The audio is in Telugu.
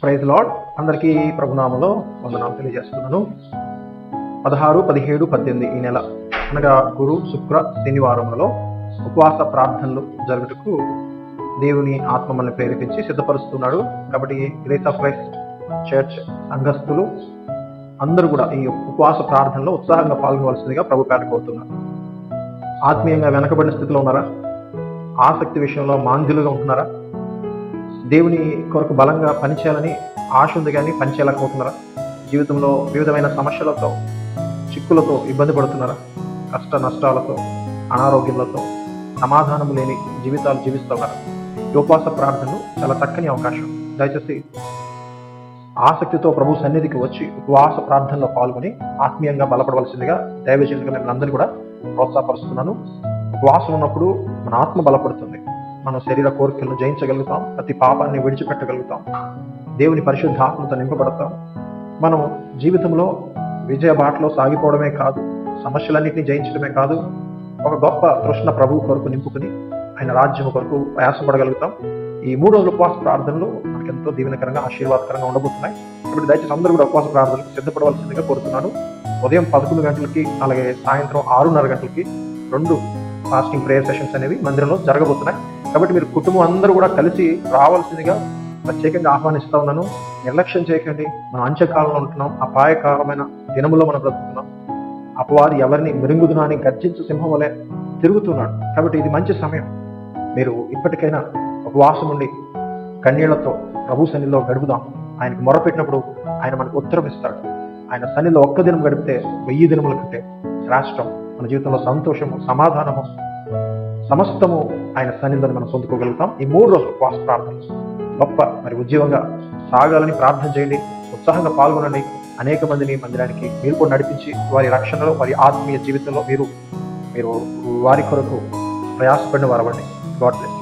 Praise lord. అందరికీ ప్రభునామంలో వందనాలు తెలియజేస్తున్నాను. 16, 17, 18 ఈ నెల అనగా గురు, శుక్ర, శనివారములలో ఉపవాస ప్రార్థనలు జరుగుటకు దేవుని ఆత్మ మనల్ని ప్రేరేపించి సిద్ధపరుస్తున్నాడు. కాబట్టి గ్రేస్ ఆఫ్ క్రైస్ట్ చర్చ్ సంఘస్థులు అందరూ కూడా ఈ ఉపవాస ప్రార్థనలో ఉత్సాహంగా పాల్గొనవలసిందిగా ప్రభు పేట కోరుతున్నారు. ఆత్మీయంగా వెనకబడిన స్థితిలో ఉన్నారా? ఆసక్తి విషయంలో మాంద్యులుగా ఉంటున్నారా? దేవుని కొరకు బలంగా పనిచేయాలని ఆశ ఉంది కానీ పనిచేయలేకపోతున్నారా? జీవితంలో వివిధమైన సమస్యలతో, చిక్కులతో ఇబ్బంది పడుతున్నారా? కష్ట నష్టాలతో, అనారోగ్యాలతో సమాధానం లేని జీవితాలు జీవిస్తున్నారా? ఈ ఉపవాస ప్రార్థనలు చాలా చక్కని అవకాశం. దయచేసి ఆసక్తితో ప్రభు సన్నిధికి వచ్చి ఉపవాస ప్రార్థనలో పాల్గొని ఆత్మీయంగా బలపడవలసిందిగా దైవజనులుగా మిమ్మల్ని అందరినీ కూడా ప్రోత్సాహపరుస్తున్నాను. ఉపవాసం ఉన్నప్పుడు మన ఆత్మ బలపడుతుంది. మన శరీర కోరికలను జయించగలుగుతాం. ప్రతి పాపాన్ని విడిచిపెట్టగలుగుతాం. దేవుని పరిశుద్ధ ఆత్మతో నింపబడతాం. మనం జీవితంలో విజయ బాటలో సాగిపోవడమే కాదు, సమస్యలన్నింటినీ జయించడమే కాదు, ఒక గొప్ప తృష్ణ ప్రభు కొరకు నింపుకుని ఆయన రాజ్యం కొరకు ప్రయాసపడగలుగుతాం. ఈ 3 రోజుల ఉపవాస ప్రార్థనలు మనకు ఎంతో దీవెనకరంగా, ఆశీర్వాదకరంగా ఉండబోతున్నాయి. కాబట్టి దయచేసి అందరూ కూడా ఉపవాస ప్రార్థనలకు సిద్ధపడవలసిందిగా కోరుతున్నాను. ఉదయం 11 గంటలకి, అలాగే సాయంత్రం 6:30 గంటలకి 2 ఫాస్టింగ్ ప్రేయర్ సెషన్స్ అనేవి మందిరంలో జరగబోతున్నాయి. కాబట్టి మీరు కుటుంబం అందరూ కూడా కలిసి రావాల్సిందిగా ప్రత్యేకంగా ఆహ్వానిస్తా ఉన్నాను. నిర్లక్ష్యం చేయకండి. మనం అంత్యకాలంలో ఉంటున్నాం. అపాయకరమైన దినములో మనం బ్రతుకుతున్నాం. అపవాది ఎవరిని మిరుగుదునా అని గర్జించు సింహం వలె తిరుగుతున్నాడు. కాబట్టి ఇది మంచి సమయం. మీరు ఇప్పటికైనా ఉపవాసం ఉండి కన్నీళ్లతో ప్రభు సన్నిధిలో గడుపుదాం. ఆయనకు మొరపెట్టినప్పుడు ఆయన మనకు ఉత్తరం ఇస్తాడు. ఆయన సన్నిధిలో ఒక్క దినం గడిపితే 1000 దినముల కంటే శ్రేష్టం. మన జీవితంలో సంతోషము, సమాధానము, సమస్తము ఆయన సన్నిధిని మనం పొందుకోగలుగుతాం. ఈ 3 రోజులు ఉపవాస ప్రార్థనలు గొప్ప ఉద్యోగంగా సాగాలని ప్రార్థన చేయండి. ఉత్సాహంగా పాల్గొనండి. అనేక మందిని మందిరానికి మీరు కూడా నడిపించి వారి రక్షణలో, వారి ఆత్మీయ జీవితంలో మీరు వారి కొరకు ప్రయాసపడిన వారవండి. God bless.